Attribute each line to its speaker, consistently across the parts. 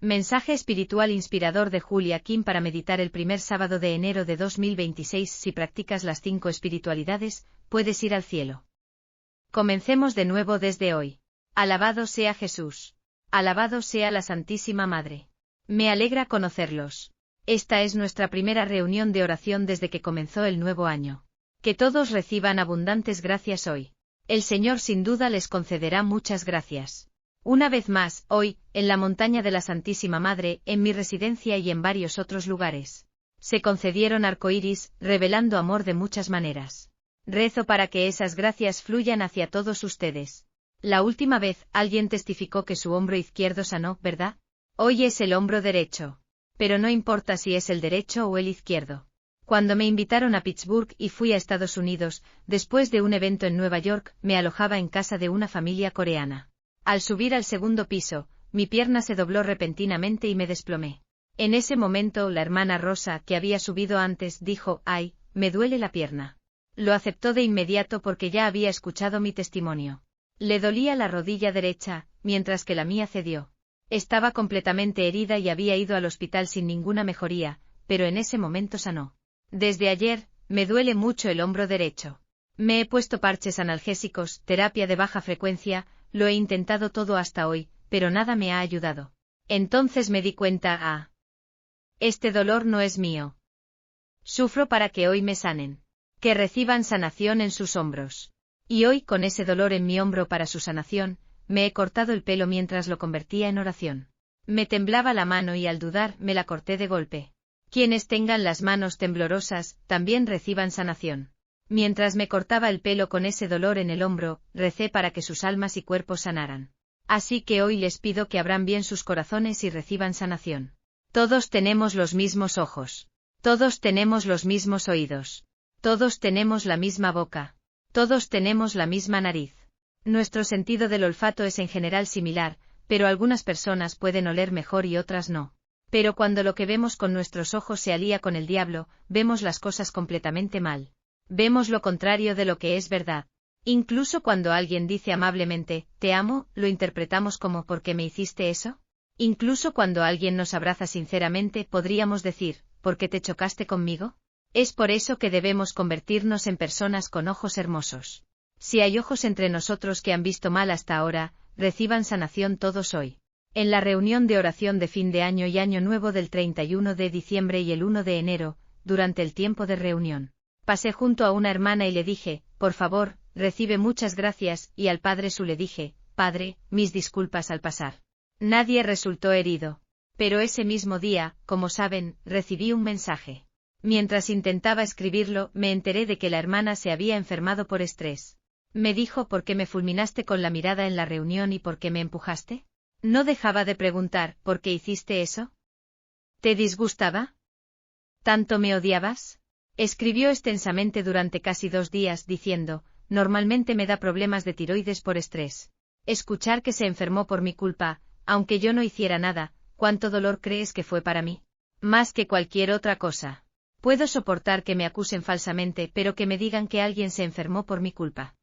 Speaker 1: Mensaje espiritual inspirador de Julia Kim para meditar el primer sábado de enero de 2026. Si practicas las 5 espiritualidades, puedes ir al cielo. Comencemos de nuevo desde hoy. Alabado sea Jesús. Alabado sea la Santísima Madre. Me alegra conocerlos. Esta es nuestra primera reunión de oración desde que comenzó el nuevo año. Que todos reciban abundantes gracias hoy. El Señor sin duda les concederá muchas gracias. Una vez más, hoy, en la montaña de la Santísima Madre, en mi residencia y en varios otros lugares, se concedieron arcoíris, revelando amor de muchas maneras. Rezo para que esas gracias fluyan hacia todos ustedes. La última vez, alguien testificó que su hombro izquierdo sanó, ¿verdad? Hoy es el hombro derecho. Pero no importa si es el derecho o el izquierdo. Cuando me invitaron a Pittsburgh y fui a Estados Unidos, después de un evento en Nueva York, me alojaba en casa de una familia coreana. Al subir al segundo piso, mi pierna se dobló repentinamente y me desplomé. En ese momento, la hermana Rosa, que había subido antes, dijo, «Ay, me duele la pierna». Lo aceptó de inmediato porque ya había escuchado mi testimonio. Le dolía la rodilla derecha, mientras que la mía cedió. Estaba completamente herida y había ido al hospital sin ninguna mejoría, pero en ese momento sanó. Desde ayer, me duele mucho el hombro derecho. Me he puesto parches analgésicos, terapia de baja frecuencia, lo he intentado todo hasta hoy, pero nada me ha ayudado. Entonces me di cuenta, este dolor no es mío. Sufro para que hoy me sanen. Que reciban sanación en sus hombros. Y hoy, con ese dolor en mi hombro para su sanación, me he cortado el pelo mientras lo convertía en oración. Me temblaba la mano y al dudar, me la corté de golpe. Quienes tengan las manos temblorosas, también reciban sanación. Mientras me cortaba el pelo con ese dolor en el hombro, recé para que sus almas y cuerpos sanaran. Así que hoy les pido que abran bien sus corazones y reciban sanación. Todos tenemos los mismos ojos. Todos tenemos los mismos oídos. Todos tenemos la misma boca. Todos tenemos la misma nariz. Nuestro sentido del olfato es en general similar, pero algunas personas pueden oler mejor y otras no. Pero cuando lo que vemos con nuestros ojos se alía con el diablo, vemos las cosas completamente mal. Vemos lo contrario de lo que es verdad. Incluso cuando alguien dice amablemente, te amo, lo interpretamos como ¿por qué me hiciste eso? Incluso cuando alguien nos abraza sinceramente, podríamos decir, ¿por qué te chocaste conmigo? Es por eso que debemos convertirnos en personas con ojos hermosos. Si hay ojos entre nosotros que han visto mal hasta ahora, reciban sanación todos hoy. En la reunión de oración de fin de año y año nuevo del 31 de diciembre y el 1 de enero, durante el tiempo de reunión, pasé junto a una hermana y le dije, por favor, recibe muchas gracias, y al padre Su le dije, padre, mis disculpas al pasar. Nadie resultó herido. Pero ese mismo día, como saben, recibí un mensaje. Mientras intentaba escribirlo, me enteré de que la hermana se había enfermado por estrés. Me dijo ¿por qué me fulminaste con la mirada en la reunión y por qué me empujaste? No dejaba de preguntar, ¿por qué hiciste eso? ¿Te disgustaba? ¿Tanto me odiabas? Escribió extensamente durante casi 2 días diciendo, normalmente me da problemas de tiroides por estrés. Escuchar que se enfermó por mi culpa, aunque yo no hiciera nada, ¿cuánto dolor crees que fue para mí? Más que cualquier otra cosa. Puedo soportar que me acusen falsamente, pero que me digan que alguien se enfermó por mi culpa.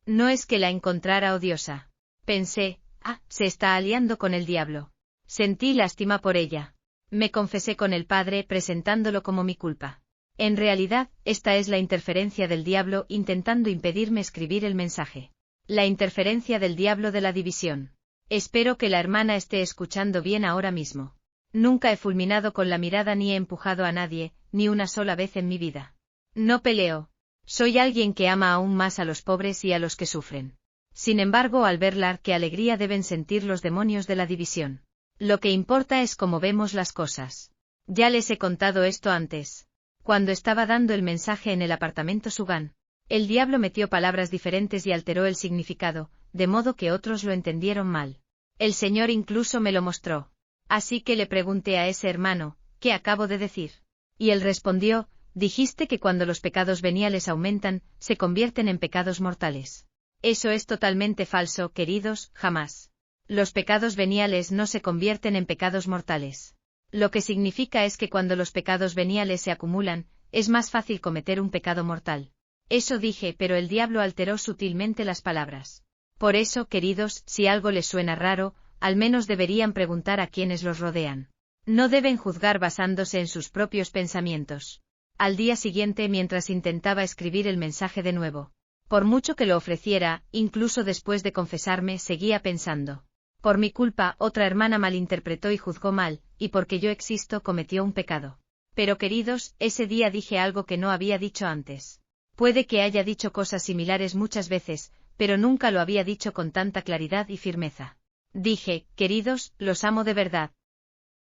Speaker 1: No es que la encontrara odiosa. Pensé, se está aliando con el diablo. Sentí lástima por ella. Me confesé con el padre presentándolo como mi culpa. En realidad, esta es la interferencia del diablo intentando impedirme escribir el mensaje. La interferencia del diablo de la división. Espero que la hermana esté escuchando bien ahora mismo. Nunca he fulminado con la mirada ni he empujado a nadie, ni una sola vez en mi vida. No peleo. Soy alguien que ama aún más a los pobres y a los que sufren. Sin embargo, al verla, qué alegría deben sentir los demonios de la división. Lo que importa es cómo vemos las cosas. Ya les he contado esto antes. Cuando estaba dando el mensaje en el apartamento Sugan, el diablo metió palabras diferentes y alteró el significado, de modo que otros lo entendieron mal. El Señor incluso me lo mostró. Así que le pregunté a ese hermano, ¿qué acabo de decir? Y él respondió, dijiste que cuando los pecados veniales aumentan, se convierten en pecados mortales. Eso es totalmente falso, queridos, jamás. Los pecados veniales no se convierten en pecados mortales. Lo que significa es que cuando los pecados veniales se acumulan, es más fácil cometer un pecado mortal. Eso dije, pero el diablo alteró sutilmente las palabras. Por eso, queridos, si algo les suena raro, al menos deberían preguntar a quienes los rodean. No deben juzgar basándose en sus propios pensamientos. Al día siguiente, mientras intentaba escribir el mensaje de nuevo, por mucho que lo ofreciera, incluso después de confesarme, seguía pensando. Por mi culpa, otra hermana malinterpretó y juzgó mal, y porque yo existo cometió un pecado. Pero queridos, ese día dije algo que no había dicho antes. Puede que haya dicho cosas similares muchas veces, pero nunca lo había dicho con tanta claridad y firmeza. Dije, queridos, los amo de verdad.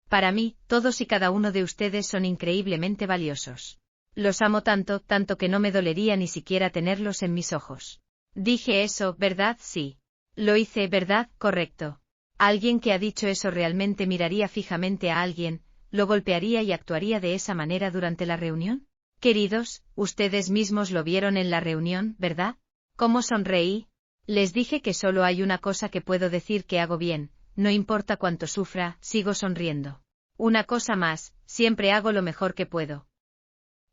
Speaker 1: Para mí, todos y cada uno de ustedes son increíblemente valiosos. Los amo tanto, tanto que no me dolería ni siquiera tenerlos en mis ojos. Dije eso, ¿verdad? Sí. Lo hice, ¿verdad? Correcto. Alguien que ha dicho eso realmente miraría fijamente a alguien, lo golpearía y actuaría de esa manera durante la reunión. Queridos, ustedes mismos lo vieron en la reunión, ¿verdad? ¿Cómo sonreí? Les dije que solo hay una cosa que puedo decir que hago bien, no importa cuánto sufra, sigo sonriendo. Una cosa más, siempre hago lo mejor que puedo.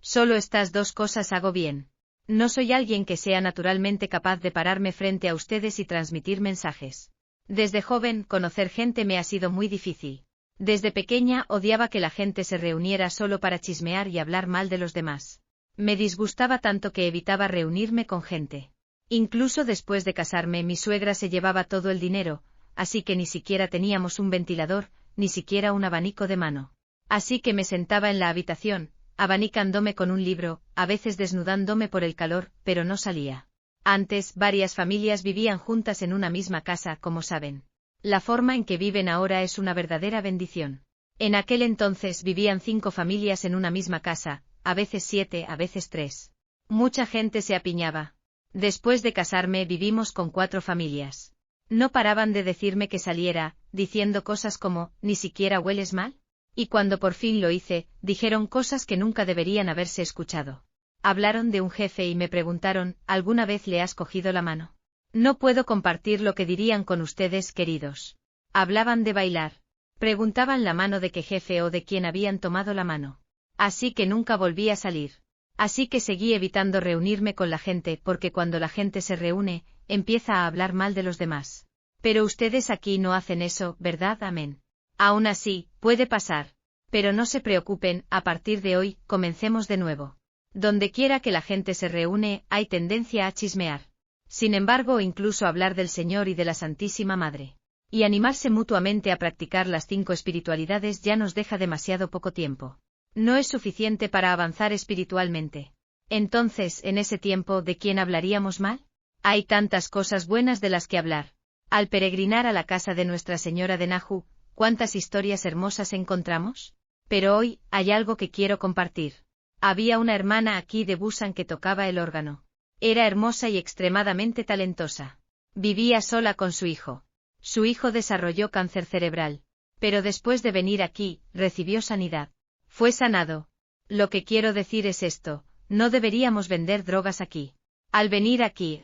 Speaker 1: Solo estas dos cosas hago bien. No soy alguien que sea naturalmente capaz de pararme frente a ustedes y transmitir mensajes. Desde joven, conocer gente me ha sido muy difícil. Desde pequeña odiaba que la gente se reuniera solo para chismear y hablar mal de los demás. Me disgustaba tanto que evitaba reunirme con gente. Incluso después de casarme, mi suegra se llevaba todo el dinero, así que ni siquiera teníamos un ventilador, ni siquiera un abanico de mano. Así que me sentaba en la habitación, abanicándome con un libro, a veces desnudándome por el calor, pero no salía. Antes, varias familias vivían juntas en una misma casa, como saben. La forma en que viven ahora es una verdadera bendición. En aquel entonces vivían 5 familias en una misma casa, a veces 7, a veces 3. Mucha gente se apiñaba. Después de casarme vivimos con 4 familias. No paraban de decirme que saliera, diciendo cosas como, ¿ni siquiera hueles mal? Y cuando por fin lo hice, dijeron cosas que nunca deberían haberse escuchado. Hablaron de un jefe y me preguntaron, ¿alguna vez le has cogido la mano? No puedo compartir lo que dirían con ustedes, queridos. Hablaban de bailar. Preguntaban la mano de qué jefe o de quién habían tomado la mano. Así que nunca volví a salir. Así que seguí evitando reunirme con la gente porque cuando la gente se reúne, empieza a hablar mal de los demás. Pero ustedes aquí no hacen eso, ¿verdad? Amén. Aún así, puede pasar. Pero no se preocupen, a partir de hoy, comencemos de nuevo. Donde quiera que la gente se reúne, hay tendencia a chismear. Sin embargo, incluso hablar del Señor y de la Santísima Madre. Y animarse mutuamente a practicar las 5 espiritualidades ya nos deja demasiado poco tiempo. No es suficiente para avanzar espiritualmente. Entonces, en ese tiempo, ¿de quién hablaríamos mal? Hay tantas cosas buenas de las que hablar. Al peregrinar a la casa de Nuestra Señora de Nahu, ¿cuántas historias hermosas encontramos? Pero hoy, hay algo que quiero compartir. Había una hermana aquí de Busan que tocaba el órgano. Era hermosa y extremadamente talentosa. Vivía sola con su hijo. Su hijo desarrolló cáncer cerebral. Pero después de venir aquí, recibió sanidad. Fue sanado. Lo que quiero decir es esto, no deberíamos vender drogas aquí. Al venir aquí,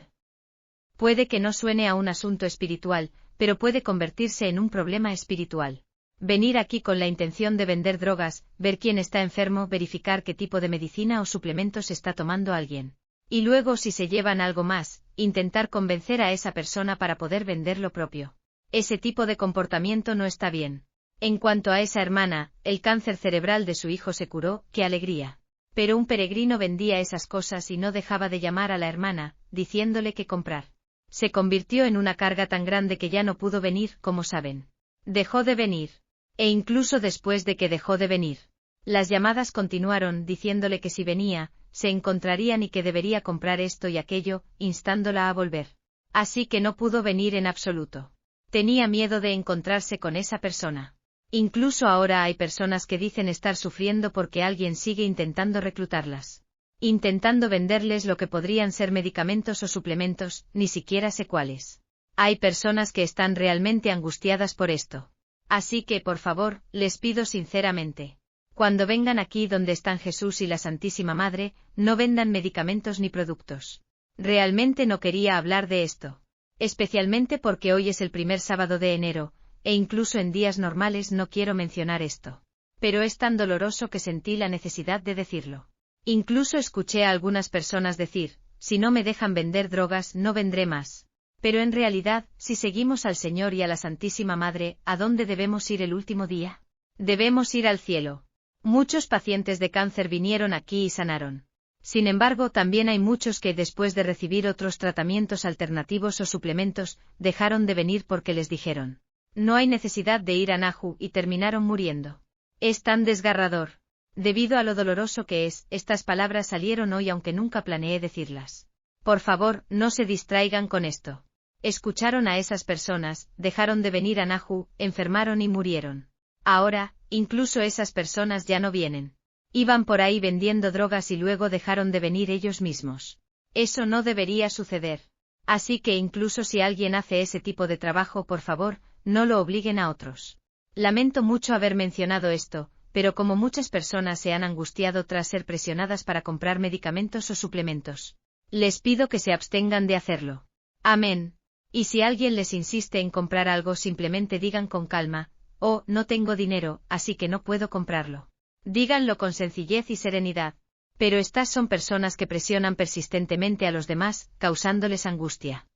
Speaker 1: puede que no suene a un asunto espiritual, pero puede convertirse en un problema espiritual. Venir aquí con la intención de vender drogas, ver quién está enfermo, verificar qué tipo de medicina o suplementos está tomando alguien. Y luego, si se llevan algo más, intentar convencer a esa persona para poder vender lo propio. Ese tipo de comportamiento no está bien. En cuanto a esa hermana, el cáncer cerebral de su hijo se curó, ¡qué alegría! Pero un peregrino vendía esas cosas y no dejaba de llamar a la hermana, diciéndole qué comprar. Se convirtió en una carga tan grande que ya no pudo venir, como saben. Dejó de venir. E incluso después de que dejó de venir, las llamadas continuaron diciéndole que si venía, se encontrarían y que debería comprar esto y aquello, instándola a volver. Así que no pudo venir en absoluto. Tenía miedo de encontrarse con esa persona. Incluso ahora hay personas que dicen estar sufriendo porque alguien sigue intentando reclutarlas. Intentando venderles lo que podrían ser medicamentos o suplementos, ni siquiera sé cuáles. Hay personas que están realmente angustiadas por esto. Así que, por favor, les pido sinceramente. Cuando vengan aquí donde están Jesús y la Santísima Madre, no vendan medicamentos ni productos. Realmente no quería hablar de esto. Especialmente porque hoy es el primer sábado de enero, e incluso en días normales no quiero mencionar esto. Pero es tan doloroso que sentí la necesidad de decirlo. Incluso escuché a algunas personas decir, si no me dejan vender drogas no vendré más. Pero en realidad, si seguimos al Señor y a la Santísima Madre, ¿a dónde debemos ir el último día? Debemos ir al cielo. Muchos pacientes de cáncer vinieron aquí y sanaron. Sin embargo, también hay muchos que después de recibir otros tratamientos alternativos o suplementos, dejaron de venir porque les dijeron: no hay necesidad de ir a Nahu, y terminaron muriendo. Es tan desgarrador. Debido a lo doloroso que es, estas palabras salieron hoy aunque nunca planeé decirlas. Por favor, no se distraigan con esto. Escucharon a esas personas, dejaron de venir a Nahu, enfermaron y murieron. Ahora, incluso esas personas ya no vienen. Iban por ahí vendiendo drogas y luego dejaron de venir ellos mismos. Eso no debería suceder. Así que incluso si alguien hace ese tipo de trabajo, por favor, no lo obliguen a otros. Lamento mucho haber mencionado esto, pero como muchas personas se han angustiado tras ser presionadas para comprar medicamentos o suplementos, les pido que se abstengan de hacerlo. Amén. Y si alguien les insiste en comprar algo, simplemente digan con calma: oh, no tengo dinero, así que no puedo comprarlo. Díganlo con sencillez y serenidad. Pero estas son personas que presionan persistentemente a los demás, causándoles angustia.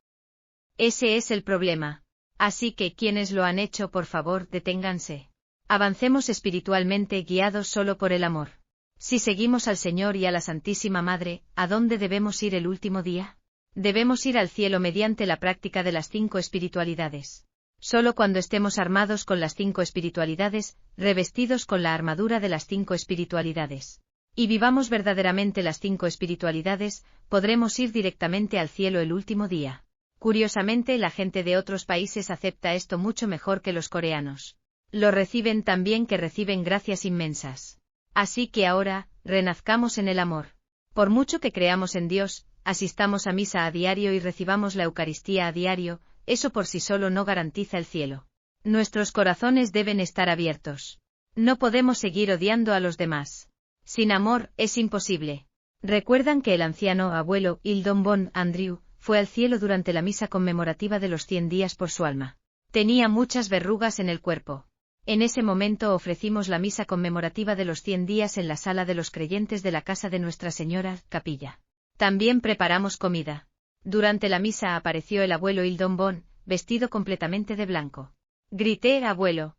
Speaker 1: Ese es el problema. Así que quienes lo han hecho, por favor, deténganse. Avancemos espiritualmente guiados solo por el amor. Si seguimos al Señor y a la Santísima Madre, ¿a dónde debemos ir el último día? Debemos ir al cielo mediante la práctica de las 5 espiritualidades. Solo cuando estemos armados con las 5 espiritualidades, revestidos con la armadura de las 5 espiritualidades, y vivamos verdaderamente las 5 espiritualidades, podremos ir directamente al cielo el último día. Curiosamente, la gente de otros países acepta esto mucho mejor que los coreanos. Lo reciben tan bien que reciben gracias inmensas. Así que ahora, renazcamos en el amor. Por mucho que creamos en Dios, asistamos a misa a diario y recibamos la Eucaristía a diario, eso por sí solo no garantiza el cielo. Nuestros corazones deben estar abiertos. No podemos seguir odiando a los demás. Sin amor, es imposible. ¿Recuerdan que el anciano abuelo Ildon Bon Andrew fue al cielo durante la misa conmemorativa de los 100 días por su alma? Tenía muchas verrugas en el cuerpo. En ese momento ofrecimos la misa conmemorativa de los 100 días en la sala de los creyentes de la casa de Nuestra Señora, capilla. También preparamos comida. Durante la misa apareció el abuelo Ildon Bon, vestido completamente de blanco. Grité: abuelo.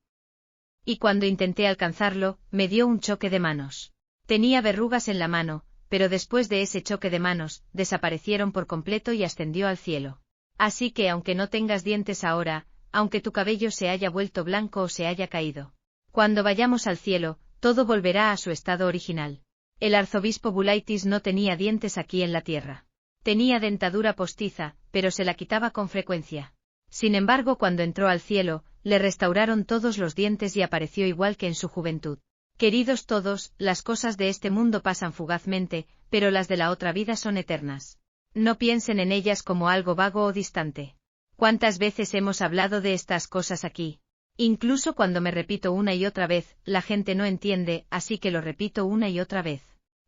Speaker 1: Y cuando intenté alcanzarlo, me dio un choque de manos. Tenía verrugas en la mano, pero después de ese choque de manos, desaparecieron por completo y ascendió al cielo. Así que aunque no tengas dientes ahora, aunque tu cabello se haya vuelto blanco o se haya caído, cuando vayamos al cielo, todo volverá a su estado original. El arzobispo Bulaitis no tenía dientes aquí en la tierra. Tenía dentadura postiza, pero se la quitaba con frecuencia. Sin embargo, cuando entró al cielo, le restauraron todos los dientes y apareció igual que en su juventud. Queridos todos, las cosas de este mundo pasan fugazmente, pero las de la otra vida son eternas. No piensen en ellas como algo vago o distante. ¿Cuántas veces hemos hablado de estas cosas aquí? Incluso cuando me repito una y otra vez, la gente no entiende, así que lo repito una y otra vez.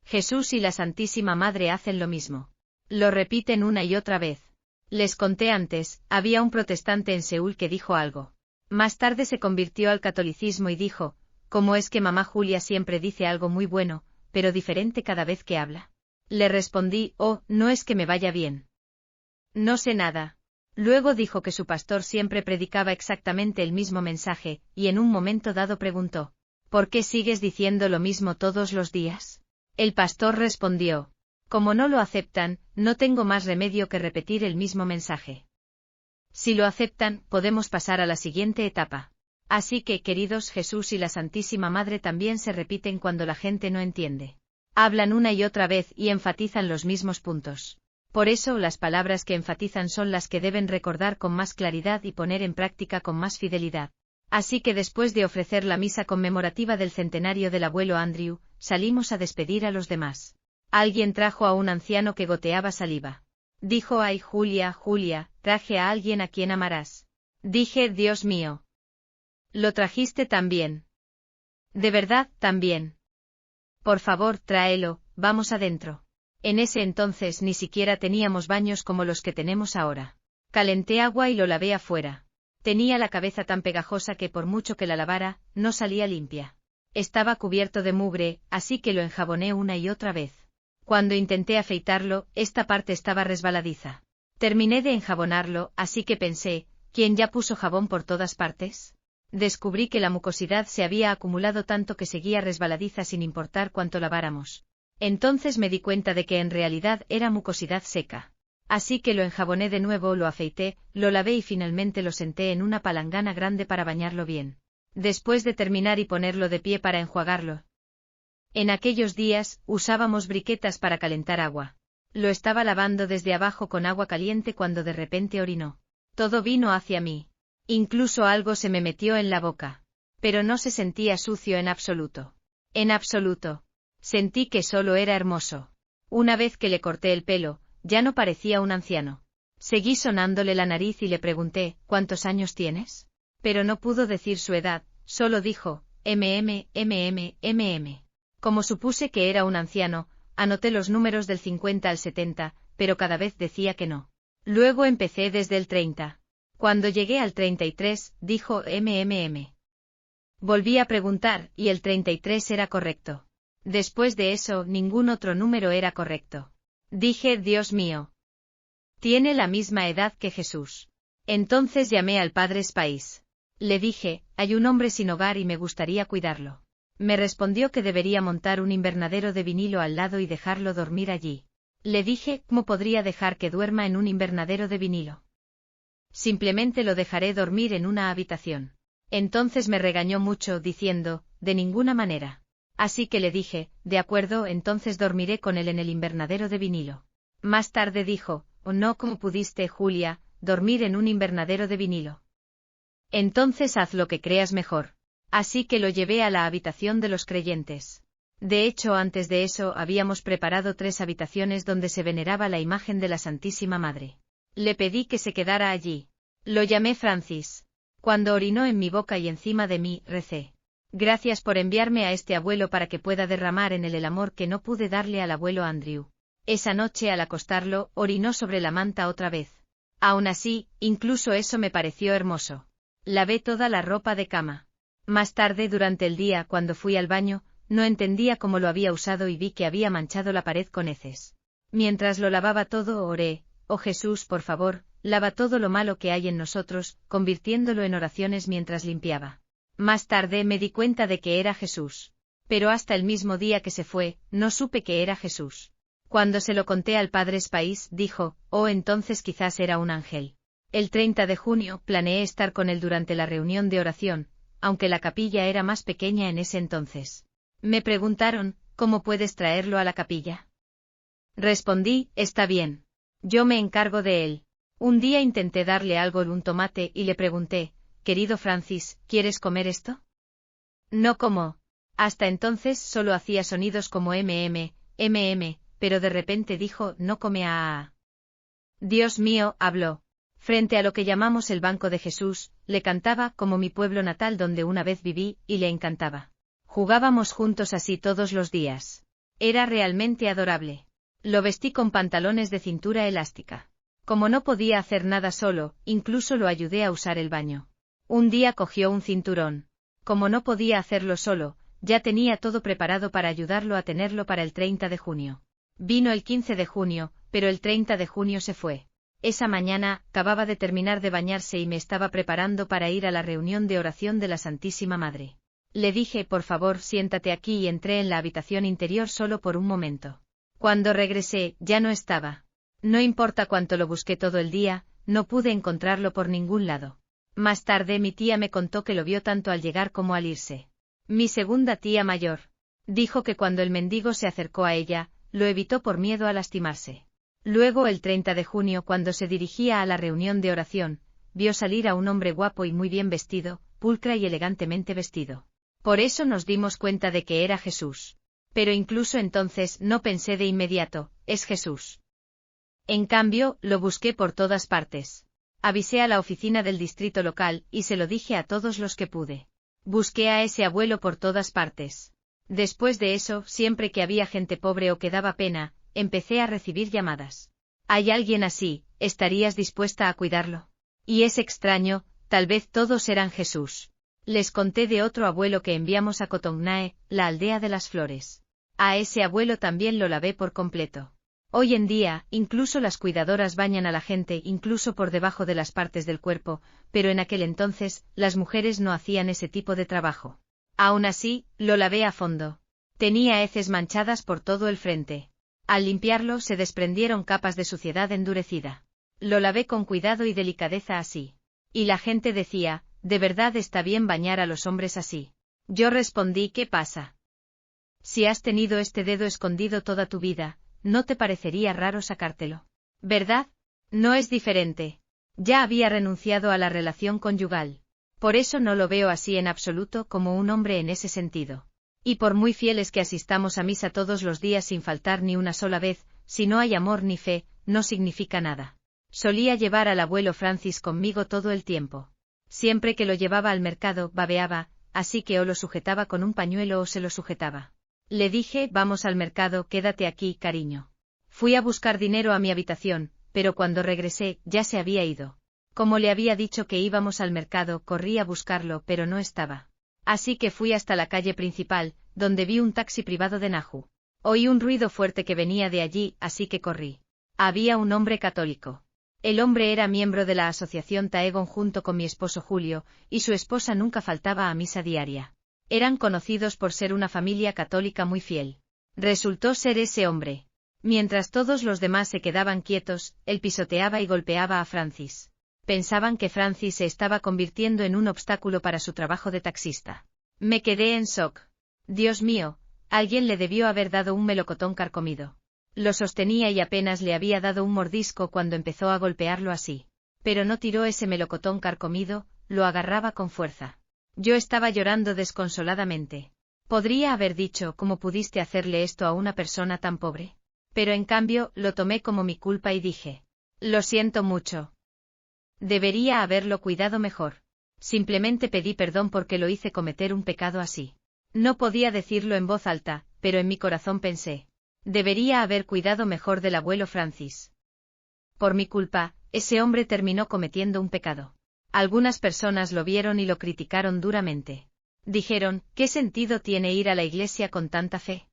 Speaker 1: Jesús y la Santísima Madre hacen lo mismo. Lo repiten una y otra vez. Les conté antes, había un protestante en Seúl que dijo algo. Más tarde se convirtió al catolicismo y dijo: ¿cómo es que mamá Julia siempre dice algo muy bueno, pero diferente cada vez que habla? Le respondí: oh, no es que me vaya bien. No sé nada. Luego dijo que su pastor siempre predicaba exactamente el mismo mensaje, y en un momento dado preguntó: ¿por qué sigues diciendo lo mismo todos los días? El pastor respondió: como no lo aceptan, no tengo más remedio que repetir el mismo mensaje. Si lo aceptan, podemos pasar a la siguiente etapa. Así que, queridos, Jesús y la Santísima Madre también se repiten cuando la gente no entiende. Hablan una y otra vez y enfatizan los mismos puntos. Por eso, las palabras que enfatizan son las que deben recordar con más claridad y poner en práctica con más fidelidad. Así que después de ofrecer la misa conmemorativa del centenario del abuelo Andrew, salimos a despedir a los demás. Alguien trajo a un anciano que goteaba saliva. Dijo: ay, Julia, Julia, traje a alguien a quien amarás. Dije: Dios mío. ¿Lo trajiste también? ¿De verdad, también? Por favor, tráelo, vamos adentro. En ese entonces ni siquiera teníamos baños como los que tenemos ahora. Calenté agua y lo lavé afuera. Tenía la cabeza tan pegajosa que por mucho que la lavara, no salía limpia. Estaba cubierto de mugre, así que lo enjaboné una y otra vez. Cuando intenté afeitarlo, esta parte estaba resbaladiza. Terminé de enjabonarlo, así que pensé, ¿quién ya puso jabón por todas partes? Descubrí que la mucosidad se había acumulado tanto que seguía resbaladiza sin importar cuánto laváramos. Entonces me di cuenta de que en realidad era mucosidad seca. Así que lo enjaboné de nuevo, lo afeité, lo lavé y finalmente lo senté en una palangana grande para bañarlo bien. Después de terminar y ponerlo de pie para enjuagarlo. En aquellos días, usábamos briquetas para calentar agua. Lo estaba lavando desde abajo con agua caliente cuando de repente orinó. Todo vino hacia mí. Incluso algo se me metió en la boca. Pero no se sentía sucio en absoluto. En absoluto. Sentí que solo era hermoso. Una vez que le corté el pelo, ya no parecía un anciano. Seguí sonándole la nariz y le pregunté, ¿cuántos años tienes? Pero no pudo decir su edad, solo dijo, mm. Como supuse que era un anciano, anoté los números del 50 al 70, pero cada vez decía que no. Luego empecé desde el 30. Cuando llegué al 33, dijo mmm. Volví a preguntar, y el 33 era correcto. Después de eso, ningún otro número era correcto. Dije, Dios mío. Tiene la misma edad que Jesús. Entonces llamé al Padre Spice. Le dije, hay un hombre sin hogar y me gustaría cuidarlo. Me respondió que debería montar un invernadero de vinilo al lado y dejarlo dormir allí. Le dije, ¿cómo podría dejar que duerma en un invernadero de vinilo? Simplemente lo dejaré dormir en una habitación. Entonces me regañó mucho, diciendo, de ninguna manera. Así que le dije, de acuerdo, entonces dormiré con él en el invernadero de vinilo. Más tarde dijo, oh no, ¿cómo pudiste, Julia, dormir en un invernadero de vinilo? Entonces haz lo que creas mejor. Así que lo llevé a la habitación de los creyentes. De hecho, antes de eso habíamos preparado 3 habitaciones donde se veneraba la imagen de la Santísima Madre. Le pedí que se quedara allí. Lo llamé Francis. Cuando orinó en mi boca y encima de mí, recé. Gracias por enviarme a este abuelo para que pueda derramar en él el amor que no pude darle al abuelo Andrew. Esa noche al acostarlo, orinó sobre la manta otra vez. Aún así, incluso eso me pareció hermoso. Lavé toda la ropa de cama. Más tarde durante el día, cuando fui al baño, no entendía cómo lo había usado y vi que había manchado la pared con heces. Mientras lo lavaba todo, oré, oh Jesús, por favor, lava todo lo malo que hay en nosotros, convirtiéndolo en oraciones mientras limpiaba. Más tarde me di cuenta de que era Jesús. Pero hasta el mismo día que se fue, no supe que era Jesús. Cuando se lo conté al Padre Spice, dijo, oh, entonces quizás era un ángel. El 30 de junio, planeé estar con él durante la reunión de oración, aunque la capilla era más pequeña en ese entonces. Me preguntaron, ¿cómo puedes traerlo a la capilla? Respondí, está bien. Yo me encargo de él. Un día intenté darle algo, un tomate, y le pregunté, querido Francis, ¿quieres comer esto? No como. Hasta entonces solo hacía sonidos como mm, pero de repente dijo, no come a. Dios mío, habló. Frente a lo que llamamos el Banco de Jesús, le cantaba como mi pueblo natal donde una vez viví, y le encantaba. Jugábamos juntos así todos los días. Era realmente adorable. Lo vestí con pantalones de cintura elástica. Como no podía hacer nada solo, incluso lo ayudé a usar el baño. Un día cogió un cinturón. Como no podía hacerlo solo, ya tenía todo preparado para ayudarlo a tenerlo para el 30 de junio. Vino el 15 de junio, pero el 30 de junio se fue. Esa mañana, acababa de terminar de bañarse y me estaba preparando para ir a la reunión de oración de la Santísima Madre. Le dije, por favor, siéntate aquí, y entré en la habitación interior solo por un momento. Cuando regresé, ya no estaba. No importa cuánto lo busqué todo el día, no pude encontrarlo por ningún lado. Más tarde mi tía me contó que lo vio tanto al llegar como al irse. Mi segunda tía mayor. Dijo que cuando el mendigo se acercó a ella, lo evitó por miedo a lastimarse. Luego el 30 de junio, cuando se dirigía a la reunión de oración, vio salir a un hombre guapo y muy bien vestido, pulcra y elegantemente vestido. Por eso nos dimos cuenta de que era Jesús. Pero incluso entonces no pensé de inmediato, es Jesús. En cambio, lo busqué por todas partes. Avisé a la oficina del distrito local, y se lo dije a todos los que pude. Busqué a ese abuelo por todas partes. Después de eso, siempre que había gente pobre o que daba pena, empecé a recibir llamadas. ¿Hay alguien así? ¿Estarías dispuesta a cuidarlo? Y es extraño, tal vez todos eran Jesús. Les conté de otro abuelo que enviamos a Cotongae, la aldea de las flores. A ese abuelo también lo lavé por completo. Hoy en día, incluso las cuidadoras bañan a la gente incluso por debajo de las partes del cuerpo, pero en aquel entonces, las mujeres no hacían ese tipo de trabajo. Aún así, lo lavé a fondo. Tenía heces manchadas por todo el frente. Al limpiarlo se desprendieron capas de suciedad endurecida. Lo lavé con cuidado y delicadeza así. Y la gente decía, ¿de verdad está bien bañar a los hombres así? Yo respondí, ¿qué pasa? Si has tenido este dedo escondido toda tu vida, ¿no te parecería raro sacártelo? ¿Verdad? No es diferente. Ya había renunciado a la relación conyugal. Por eso no lo veo así en absoluto como un hombre en ese sentido. Y por muy fieles que asistamos a misa todos los días sin faltar ni una sola vez, si no hay amor ni fe, no significa nada. Solía llevar al abuelo Francis conmigo todo el tiempo. Siempre que lo llevaba al mercado, babeaba, así que o lo sujetaba con un pañuelo o se lo sujetaba. Le dije, vamos al mercado, quédate aquí, cariño. Fui a buscar dinero a mi habitación, pero cuando regresé, ya se había ido. Como le había dicho que íbamos al mercado, corrí a buscarlo, pero no estaba. Así que fui hasta la calle principal, donde vi un taxi privado de Nahu. Oí un ruido fuerte que venía de allí, así que corrí. Había un hombre católico. El hombre era miembro de la asociación Taegon junto con mi esposo Julio, y su esposa nunca faltaba a misa diaria. Eran conocidos por ser una familia católica muy fiel. Resultó ser ese hombre. Mientras todos los demás se quedaban quietos, él pisoteaba y golpeaba a Francis. Pensaban que Francis se estaba convirtiendo en un obstáculo para su trabajo de taxista. Me quedé en shock. Dios mío, alguien le debió haber dado un melocotón carcomido. Lo sostenía y apenas le había dado un mordisco cuando empezó a golpearlo así. Pero no tiró ese melocotón carcomido, lo agarraba con fuerza. Yo estaba llorando desconsoladamente. Podría haber dicho, ¿cómo pudiste hacerle esto a una persona tan pobre? Pero en cambio, lo tomé como mi culpa y dije, lo siento mucho. Debería haberlo cuidado mejor. Simplemente pedí perdón porque lo hice cometer un pecado así. No podía decirlo en voz alta, pero en mi corazón pensé, debería haber cuidado mejor del abuelo Francis. Por mi culpa, ese hombre terminó cometiendo un pecado. Algunas personas lo vieron y lo criticaron duramente. Dijeron, ¿qué sentido tiene ir a la iglesia con tanta fe?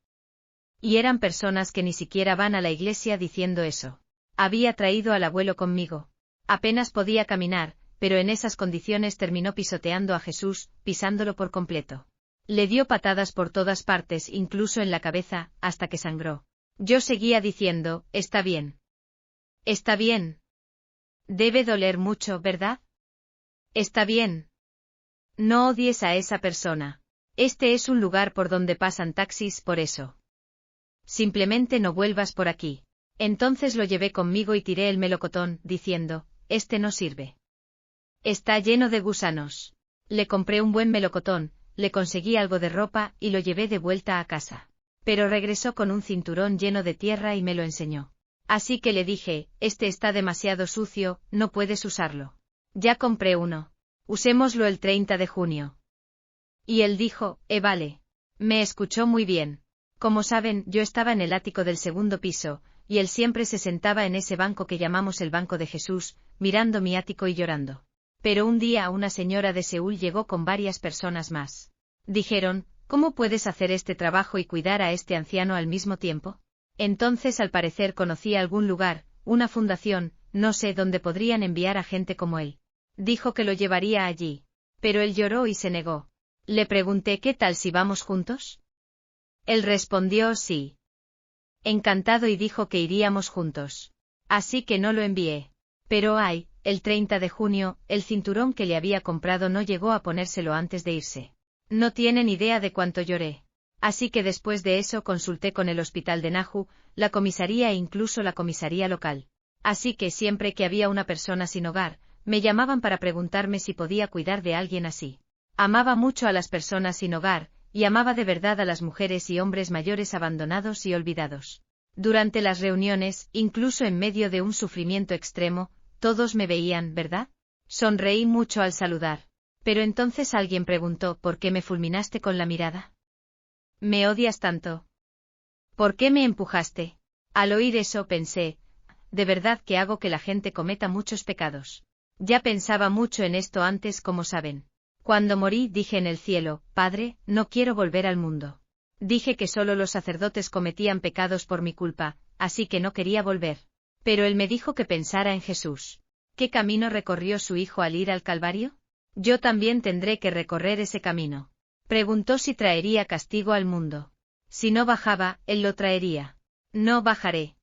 Speaker 1: Y eran personas que ni siquiera van a la iglesia diciendo eso. Había traído al abuelo conmigo. Apenas podía caminar, pero en esas condiciones terminó pisoteando a Jesús, pisándolo por completo. Le dio patadas por todas partes, incluso en la cabeza, hasta que sangró. Yo seguía diciendo, está bien. Está bien. Debe doler mucho, ¿verdad? Está bien. No odies a esa persona. Este es un lugar por donde pasan taxis, por eso. Simplemente no vuelvas por aquí. Entonces lo llevé conmigo y tiré el melocotón, diciendo, este no sirve. Está lleno de gusanos. Le compré un buen melocotón, le conseguí algo de ropa y lo llevé de vuelta a casa. Pero regresó con un cinturón lleno de tierra y me lo enseñó. Así que le dije, este está demasiado sucio, no puedes usarlo. Ya compré uno. Usémoslo el 30 de junio. Y él dijo, vale. Me escuchó muy bien. Como saben, yo estaba en el ático del segundo piso, y él siempre se sentaba en ese banco que llamamos el banco de Jesús, mirando mi ático y llorando. Pero un día una señora de Seúl llegó con varias personas más. Dijeron, ¿cómo puedes hacer este trabajo y cuidar a este anciano al mismo tiempo? Entonces al parecer conocía algún lugar, una fundación, no sé dónde podrían enviar a gente como él. Dijo que lo llevaría allí. Pero él lloró y se negó. Le pregunté ¿qué tal si vamos juntos? Él respondió sí. Encantado y dijo que iríamos juntos. Así que no lo envié. Pero el 30 de junio, el cinturón que le había comprado no llegó a ponérselo antes de irse. No tienen idea de cuánto lloré. Así que después de eso consulté con el hospital de Nahu, la comisaría e incluso la comisaría local. Así que siempre que había una persona sin hogar, me llamaban para preguntarme si podía cuidar de alguien así. Amaba mucho a las personas sin hogar, y amaba de verdad a las mujeres y hombres mayores abandonados y olvidados. Durante las reuniones, incluso en medio de un sufrimiento extremo, todos me veían, ¿verdad? Sonreí mucho al saludar. Pero entonces alguien preguntó, ¿por qué me fulminaste con la mirada? ¿Me odias tanto? ¿Por qué me empujaste? Al oír eso pensé, de verdad que hago que la gente cometa muchos pecados. Ya pensaba mucho en esto antes, como saben. Cuando morí dije en el cielo, Padre, no quiero volver al mundo. Dije que solo los sacerdotes cometían pecados por mi culpa, así que no quería volver. Pero él me dijo que pensara en Jesús. ¿Qué camino recorrió su hijo al ir al Calvario? Yo también tendré que recorrer ese camino. Preguntó si traería castigo al mundo. Si no bajaba, él lo traería. No bajaré.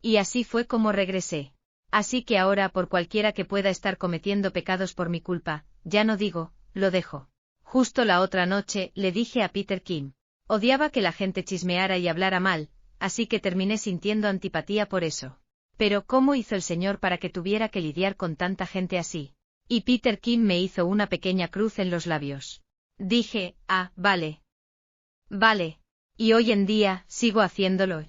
Speaker 1: Y así fue como regresé. Así que ahora, por cualquiera que pueda estar cometiendo pecados por mi culpa, ya no digo, lo dejo. Justo la otra noche, le dije a Peter Kim. Odiaba que la gente chismeara y hablara mal, así que terminé sintiendo antipatía por eso. Pero ¿cómo hizo el Señor para que tuviera que lidiar con tanta gente así? Y Peter Kim me hizo una pequeña cruz en los labios. Dije, vale. Vale. Y hoy en día, sigo haciéndolo.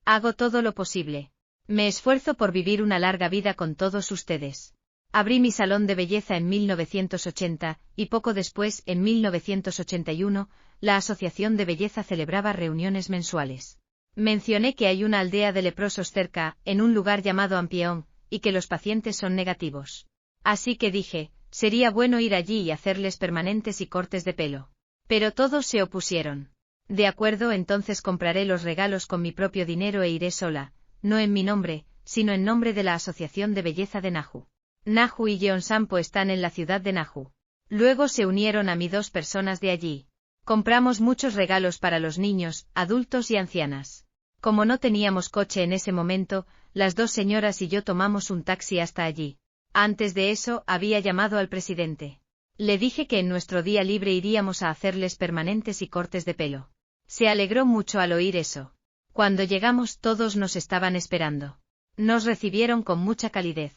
Speaker 1: Hago todo lo posible. Me esfuerzo por vivir una larga vida con todos ustedes. Abrí mi salón de belleza en 1980, y poco después, en 1981, la Asociación de Belleza celebraba reuniones mensuales. Mencioné que hay una aldea de leprosos cerca, en un lugar llamado Ampyeong, y que los pacientes son negativos. Así que dije, sería bueno ir allí y hacerles permanentes y cortes de pelo. Pero todos se opusieron. De acuerdo, entonces compraré los regalos con mi propio dinero e iré sola, no en mi nombre, sino en nombre de la Asociación de Belleza de Naju. Naju y Yeonsampo están en la ciudad de Naju. Luego se unieron a mí 2 personas de allí. Compramos muchos regalos para los niños, adultos y ancianas. Como no teníamos coche en ese momento, las 2 señoras y yo tomamos un taxi hasta allí. Antes de eso, había llamado al presidente. Le dije que en nuestro día libre iríamos a hacerles permanentes y cortes de pelo. Se alegró mucho al oír eso. Cuando llegamos, todos nos estaban esperando. Nos recibieron con mucha calidez.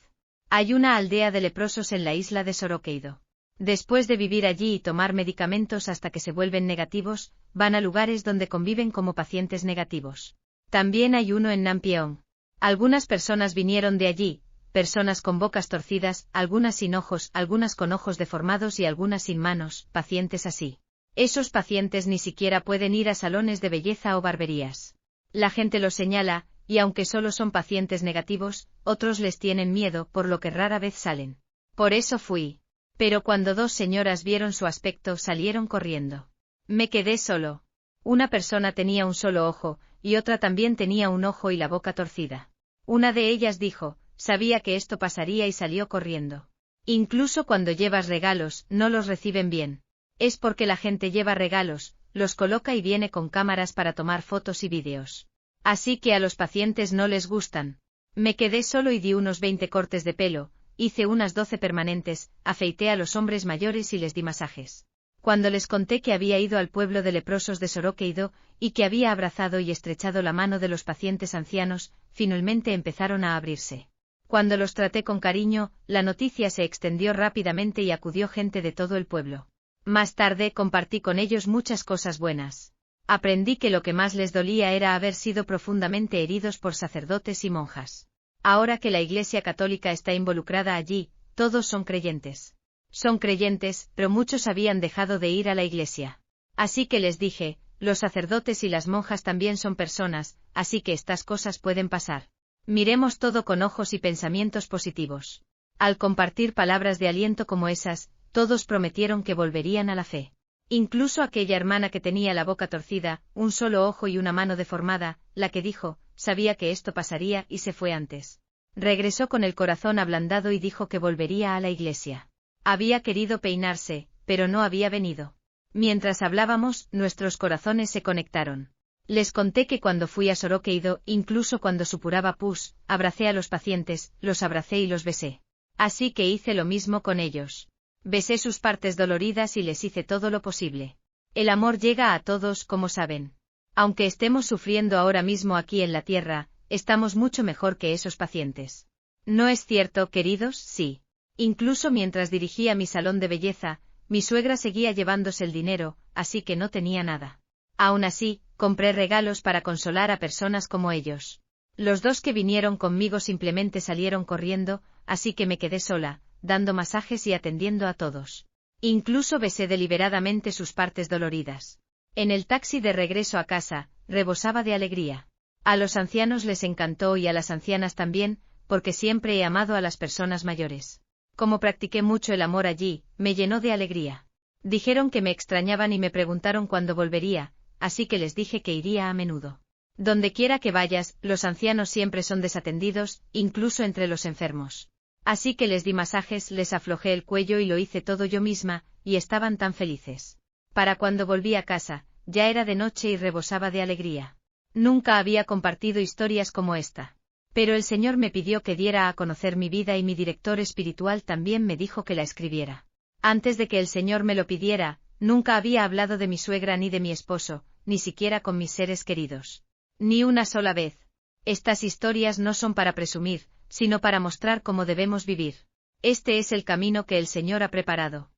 Speaker 1: Hay una aldea de leprosos en la isla de Sorokeido. Después de vivir allí y tomar medicamentos hasta que se vuelven negativos, van a lugares donde conviven como pacientes negativos. También hay uno en Nampyeong. Algunas personas vinieron de allí, personas con bocas torcidas, algunas sin ojos, algunas con ojos deformados y algunas sin manos, pacientes así. Esos pacientes ni siquiera pueden ir a salones de belleza o barberías. La gente los señala, y aunque solo son pacientes negativos, otros les tienen miedo, por lo que rara vez salen. Por eso fui. Pero cuando 2 señoras vieron su aspecto, salieron corriendo. Me quedé solo. Una persona tenía un solo ojo, y otra también tenía un ojo y la boca torcida. Una de ellas dijo, sabía que esto pasaría y salió corriendo. Incluso cuando llevas regalos, no los reciben bien. Es porque la gente lleva regalos, los coloca y viene con cámaras para tomar fotos y vídeos. Así que a los pacientes no les gustan. Me quedé solo y di unos 20 cortes de pelo, hice unas 12 permanentes, afeité a los hombres mayores y les di masajes. Cuando les conté que había ido al pueblo de leprosos de Sorokeido, y que había abrazado y estrechado la mano de los pacientes ancianos, finalmente empezaron a abrirse. Cuando los traté con cariño, la noticia se extendió rápidamente y acudió gente de todo el pueblo. Más tarde compartí con ellos muchas cosas buenas. Aprendí que lo que más les dolía era haber sido profundamente heridos por sacerdotes y monjas. Ahora que la Iglesia Católica está involucrada allí, todos son creyentes. Son creyentes, pero muchos habían dejado de ir a la iglesia. Así que les dije, los sacerdotes y las monjas también son personas, así que estas cosas pueden pasar. Miremos todo con ojos y pensamientos positivos. Al compartir palabras de aliento como esas, todos prometieron que volverían a la fe. Incluso aquella hermana que tenía la boca torcida, un solo ojo y una mano deformada, la que dijo, sabía que esto pasaría y se fue antes. Regresó con el corazón ablandado y dijo que volvería a la iglesia. Había querido peinarse, pero no había venido. Mientras hablábamos, nuestros corazones se conectaron. Les conté que cuando fui a Sorokeido, incluso cuando supuraba pus, abracé a los pacientes, los abracé y los besé. Así que hice lo mismo con ellos. Besé sus partes doloridas y les hice todo lo posible. El amor llega a todos, como saben. Aunque estemos sufriendo ahora mismo aquí en la tierra, estamos mucho mejor que esos pacientes. ¿No es cierto, queridos? Sí. Incluso mientras dirigía mi salón de belleza, mi suegra seguía llevándose el dinero, así que no tenía nada. Aún así, compré regalos para consolar a personas como ellos. Los 2 que vinieron conmigo simplemente salieron corriendo, así que me quedé sola, dando masajes y atendiendo a todos. Incluso besé deliberadamente sus partes doloridas. En el taxi de regreso a casa, rebosaba de alegría. A los ancianos les encantó y a las ancianas también, porque siempre he amado a las personas mayores. Como practiqué mucho el amor allí, me llenó de alegría. Dijeron que me extrañaban y me preguntaron cuándo volvería, así que les dije que iría a menudo. Dondequiera que vayas, los ancianos siempre son desatendidos, incluso entre los enfermos. Así que les di masajes, les aflojé el cuello y lo hice todo yo misma, y estaban tan felices. Para cuando volví a casa, ya era de noche y rebosaba de alegría. Nunca había compartido historias como esta. Pero el Señor me pidió que diera a conocer mi vida y mi director espiritual también me dijo que la escribiera. Antes de que el Señor me lo pidiera, nunca había hablado de mi suegra ni de mi esposo, ni siquiera con mis seres queridos. Ni una sola vez. Estas historias no son para presumir, sino para mostrar cómo debemos vivir. Este es el camino que el Señor ha preparado.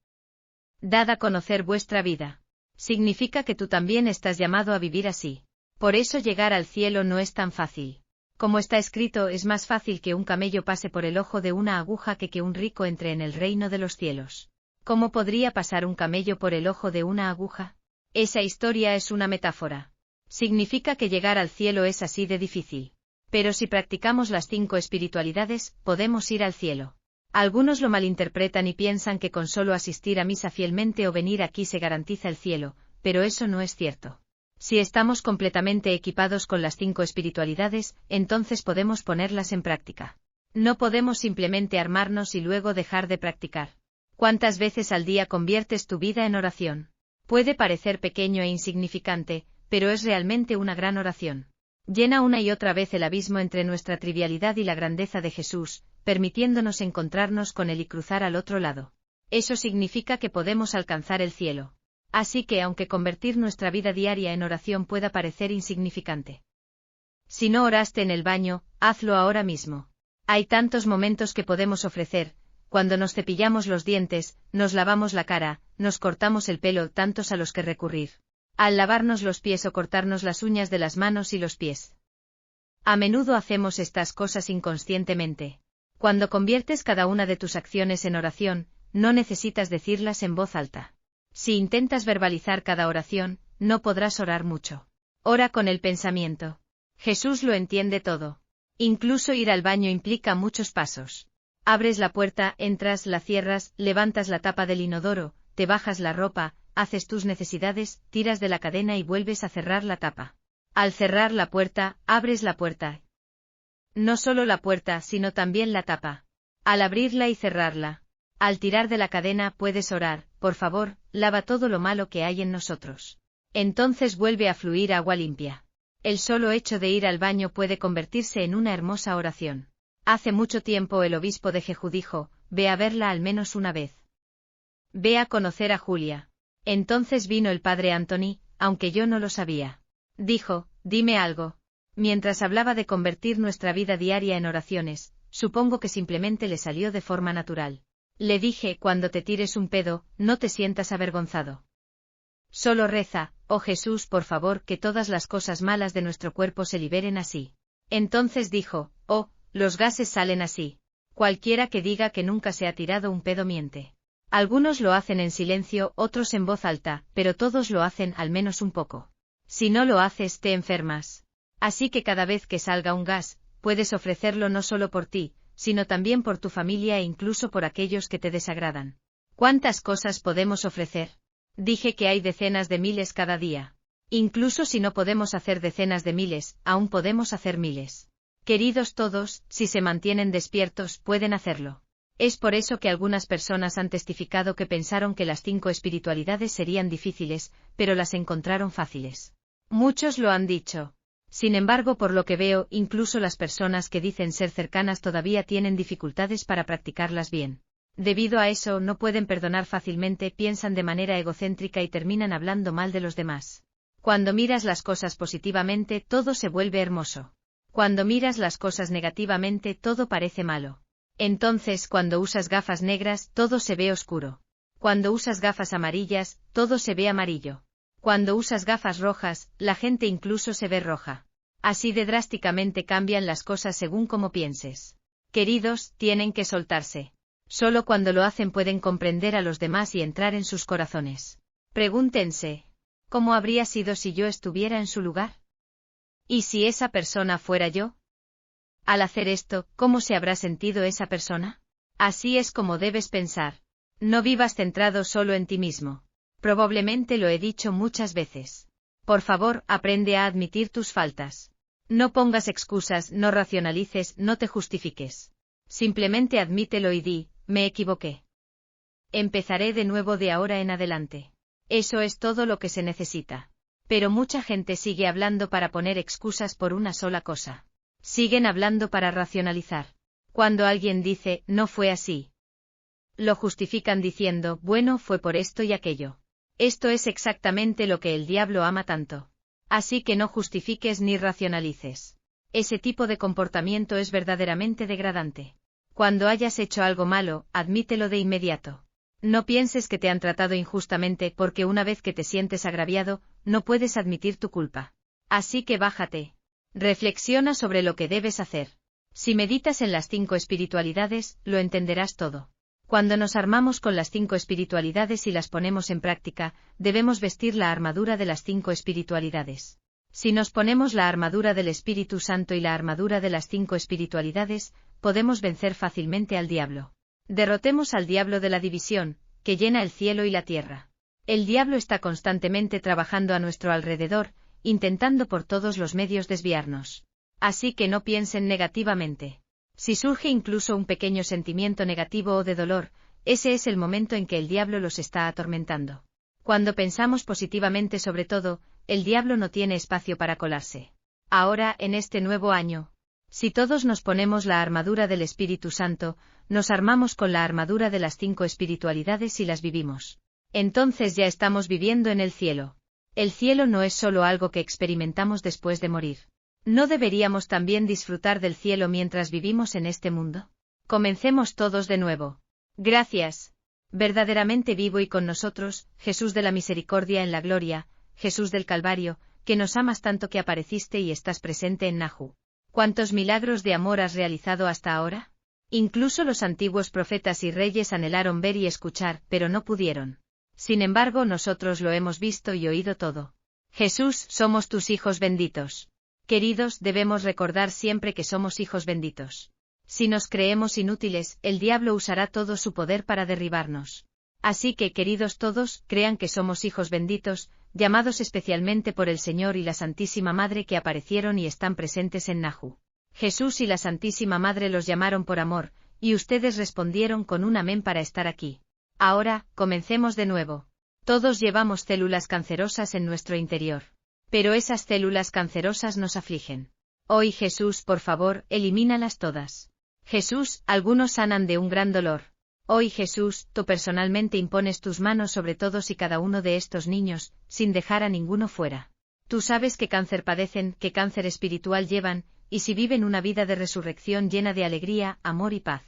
Speaker 1: Dad a conocer vuestra vida. Significa que tú también estás llamado a vivir así. Por eso llegar al cielo no es tan fácil. Como está escrito, es más fácil que un camello pase por el ojo de una aguja que un rico entre en el reino de los cielos. ¿Cómo podría pasar un camello por el ojo de una aguja? Esa historia es una metáfora. Significa que llegar al cielo es así de difícil. Pero si practicamos las 5 espiritualidades, podemos ir al cielo. Algunos lo malinterpretan y piensan que con solo asistir a misa fielmente o venir aquí se garantiza el cielo, pero eso no es cierto. Si estamos completamente equipados con las 5 espiritualidades, entonces podemos ponerlas en práctica. No podemos simplemente armarnos y luego dejar de practicar. ¿Cuántas veces al día conviertes tu vida en oración? Puede parecer pequeño e insignificante, pero es realmente una gran oración. Llena una y otra vez el abismo entre nuestra trivialidad y la grandeza de Jesús, permitiéndonos encontrarnos con Él y cruzar al otro lado. Eso significa que podemos alcanzar el cielo. Así que aunque convertir nuestra vida diaria en oración pueda parecer insignificante. Si no oraste en el baño, hazlo ahora mismo. Hay tantos momentos que podemos ofrecer, cuando nos cepillamos los dientes, nos lavamos la cara, nos cortamos el pelo, tantos a los que recurrir. Al lavarnos los pies o cortarnos las uñas de las manos y los pies. A menudo hacemos estas cosas inconscientemente. Cuando conviertes cada una de tus acciones en oración, no necesitas decirlas en voz alta. Si intentas verbalizar cada oración, no podrás orar mucho. Ora con el pensamiento. Jesús lo entiende todo. Incluso ir al baño implica muchos pasos. Abres la puerta, entras, la cierras, levantas la tapa del inodoro, te bajas la ropa, haces tus necesidades, tiras de la cadena y vuelves a cerrar la tapa. Al cerrar la puerta, abres la puerta. No solo la puerta, sino también la tapa. Al abrirla y cerrarla. Al tirar de la cadena puedes orar, por favor, lava todo lo malo que hay en nosotros. Entonces vuelve a fluir agua limpia. El solo hecho de ir al baño puede convertirse en una hermosa oración. Hace mucho tiempo el obispo de Jeju dijo, ve a verla al menos una vez. Ve a conocer a Julia. Entonces vino el padre Anthony, aunque yo no lo sabía. Dijo, dime algo. Mientras hablaba de convertir nuestra vida diaria en oraciones, supongo que simplemente le salió de forma natural. Le dije, cuando te tires un pedo, no te sientas avergonzado. Solo reza, oh Jesús, por favor, que todas las cosas malas de nuestro cuerpo se liberen así. Entonces dijo, oh, los gases salen así. Cualquiera que diga que nunca se ha tirado un pedo miente. Algunos lo hacen en silencio, otros en voz alta, pero todos lo hacen al menos un poco. Si no lo haces, te enfermas. Así que cada vez que salga un gas, puedes ofrecerlo no solo por ti, sino también por tu familia e incluso por aquellos que te desagradan. ¿Cuántas cosas podemos ofrecer? Dije que hay decenas de miles cada día. Incluso si no podemos hacer decenas de miles, aún podemos hacer miles. Queridos todos, si se mantienen despiertos, pueden hacerlo. Es por eso que algunas personas han testificado que pensaron que las 5 espiritualidades serían difíciles, pero las encontraron fáciles. Muchos lo han dicho. Sin embargo, por lo que veo, incluso las personas que dicen ser cercanas todavía tienen dificultades para practicarlas bien. Debido a eso, no pueden perdonar fácilmente, piensan de manera egocéntrica y terminan hablando mal de los demás. Cuando miras las cosas positivamente, todo se vuelve hermoso. Cuando miras las cosas negativamente, todo parece malo. Entonces, cuando usas gafas negras, todo se ve oscuro. Cuando usas gafas amarillas, todo se ve amarillo. Cuando usas gafas rojas, la gente incluso se ve roja. Así de drásticamente cambian las cosas según como pienses. Queridos, tienen que soltarse. Solo cuando lo hacen pueden comprender a los demás y entrar en sus corazones. Pregúntense, ¿cómo habría sido si yo estuviera en su lugar? ¿Y si esa persona fuera yo? Al hacer esto, ¿cómo se habrá sentido esa persona? Así es como debes pensar. No vivas centrado solo en ti mismo. Probablemente lo he dicho muchas veces. Por favor, aprende a admitir tus faltas. No pongas excusas, no racionalices, no te justifiques. Simplemente admítelo y di, me equivoqué. Empezaré de nuevo de ahora en adelante. Eso es todo lo que se necesita. Pero mucha gente sigue hablando para poner excusas por una sola cosa. Siguen hablando para racionalizar. Cuando alguien dice, no fue así, lo justifican diciendo, bueno, fue por esto y aquello. Esto es exactamente lo que el diablo ama tanto. Así que no justifiques ni racionalices. Ese tipo de comportamiento es verdaderamente degradante. Cuando hayas hecho algo malo, admítelo de inmediato. No pienses que te han tratado injustamente porque una vez que te sientes agraviado, no puedes admitir tu culpa. Así que bájate. Reflexiona sobre lo que debes hacer. Si meditas en las 5 espiritualidades, lo entenderás todo. Cuando nos armamos con las 5 espiritualidades y las ponemos en práctica, debemos vestir la armadura de las 5 espiritualidades. Si nos ponemos la armadura del Espíritu Santo y la armadura de las 5 espiritualidades, podemos vencer fácilmente al diablo. Derrotemos al diablo de la división, que llena el cielo y la tierra. El diablo está constantemente trabajando a nuestro alrededor, intentando por todos los medios desviarnos. Así que no piensen negativamente. Si surge incluso un pequeño sentimiento negativo o de dolor, ese es el momento en que el diablo los está atormentando. Cuando pensamos positivamente sobre todo, el diablo no tiene espacio para colarse. Ahora, en este nuevo año, si todos nos ponemos la armadura del Espíritu Santo, nos armamos con la armadura de las 5 espiritualidades y las vivimos. Entonces ya estamos viviendo en el cielo. El cielo no es solo algo que experimentamos después de morir. ¿No deberíamos también disfrutar del cielo mientras vivimos en este mundo? Comencemos todos de nuevo. Gracias. Verdaderamente vivo y con nosotros, Jesús de la misericordia en la gloria, Jesús del Calvario, que nos amas tanto que apareciste y estás presente en Nahu. ¿Cuántos milagros de amor has realizado hasta ahora? Incluso los antiguos profetas y reyes anhelaron ver y escuchar, pero no pudieron. Sin embargo, nosotros lo hemos visto y oído todo. Jesús, somos tus hijos benditos. Queridos, debemos recordar siempre que somos hijos benditos. Si nos creemos inútiles, el diablo usará todo su poder para derribarnos. Así que, queridos todos, crean que somos hijos benditos, llamados especialmente por el Señor y la Santísima Madre que aparecieron y están presentes en Nahu. Jesús y la Santísima Madre los llamaron por amor, y ustedes respondieron con un amén para estar aquí. Ahora, comencemos de nuevo. Todos llevamos células cancerosas en nuestro interior. Pero esas células cancerosas nos afligen. Hoy Jesús, por favor, elimínalas todas. Jesús, algunos sanan de un gran dolor. Hoy Jesús, tú personalmente impones tus manos sobre todos y cada uno de estos niños, sin dejar a ninguno fuera. Tú sabes qué cáncer padecen, qué cáncer espiritual llevan, y si viven una vida de resurrección llena de alegría, amor y paz.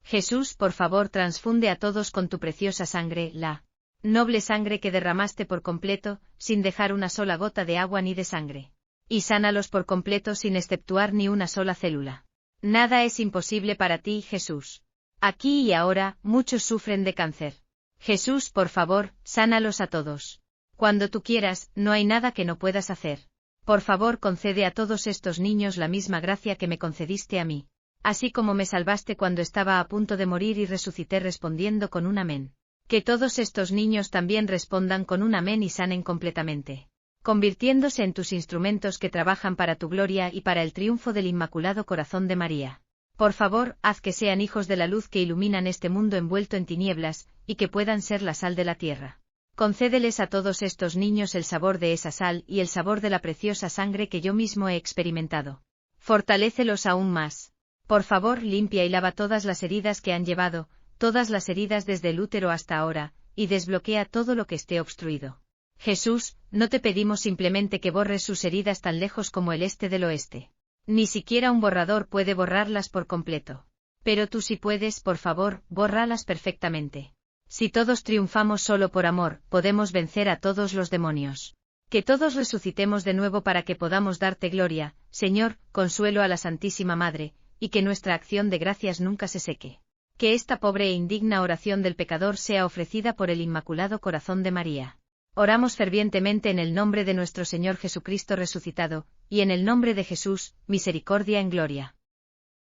Speaker 1: Jesús, por favor, transfunde a todos con tu preciosa sangre, la noble sangre que derramaste por completo, sin dejar una sola gota de agua ni de sangre. Y sánalos por completo sin exceptuar ni una sola célula. Nada es imposible para ti, Jesús. Aquí y ahora, muchos sufren de cáncer. Jesús, por favor, sánalos a todos. Cuando tú quieras, no hay nada que no puedas hacer. Por favor, concede a todos estos niños la misma gracia que me concediste a mí. Así como me salvaste cuando estaba a punto de morir y resucité respondiendo con un amén. Que todos estos niños también respondan con un amén y sanen completamente, convirtiéndose en tus instrumentos que trabajan para tu gloria y para el triunfo del Inmaculado Corazón de María. Por favor, haz que sean hijos de la luz que iluminan este mundo envuelto en tinieblas, y que puedan ser la sal de la tierra. Concédeles a todos estos niños el sabor de esa sal y el sabor de la preciosa sangre que yo mismo he experimentado. Fortalécelos aún más. Por favor, limpia y lava todas las heridas que han llevado, todas las heridas desde el útero hasta ahora, y desbloquea todo lo que esté obstruido. Jesús, no te pedimos simplemente que borres sus heridas tan lejos como el este del oeste. Ni siquiera un borrador puede borrarlas por completo. Pero tú sí puedes, por favor, bórralas perfectamente. Si todos triunfamos solo por amor, podemos vencer a todos los demonios. Que todos resucitemos de nuevo para que podamos darte gloria, Señor, consuelo a la Santísima Madre, y que nuestra acción de gracias nunca se seque. Que esta pobre e indigna oración del pecador sea ofrecida por el Inmaculado Corazón de María. Oramos fervientemente en el nombre de nuestro Señor Jesucristo resucitado, y en el nombre de Jesús, misericordia en gloria.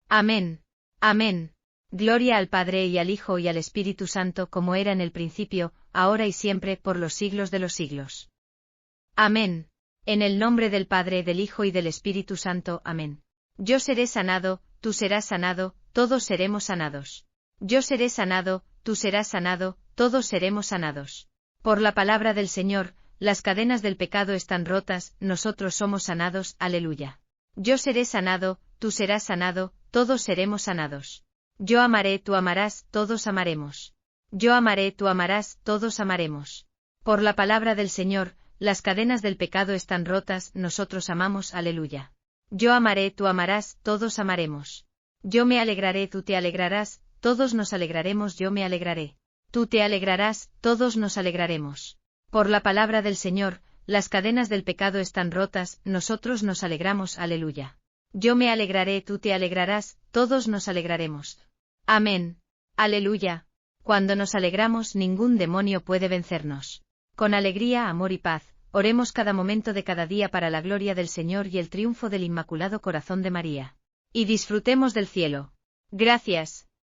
Speaker 1: Amén. Amén. Gloria al Padre y al Hijo y al Espíritu Santo como era en el principio, ahora y siempre, por los siglos de los siglos. Amén. En el nombre del Padre, del Hijo y del Espíritu Santo. Amén. Yo seré sanado, tú serás sanado, todos seremos sanados. Yo seré sanado, tú serás sanado, todos seremos sanados. Por la palabra del Señor, las cadenas del pecado están rotas, nosotros somos sanados. Aleluya. Yo seré sanado, tú serás sanado, todos seremos sanados. Yo amaré, tú amarás, todos amaremos. Yo amaré, tú amarás, todos amaremos. Por la palabra del Señor, las cadenas del pecado están rotas, nosotros amamos. Aleluya. Yo amaré, tú amarás, todos amaremos. Yo me alegraré, tú te alegrarás, todos nos alegraremos. Yo me alegraré. Tú te alegrarás, todos nos alegraremos. Por la palabra del Señor, las cadenas del pecado están rotas, nosotros nos alegramos. Aleluya. Yo me alegraré, tú te alegrarás, todos nos alegraremos. Amén. Aleluya. Cuando nos alegramos, ningún demonio puede vencernos. Con alegría, amor y paz, oremos cada momento de cada día para la gloria del Señor y el triunfo del Inmaculado Corazón de María. Y disfrutemos del cielo. Gracias.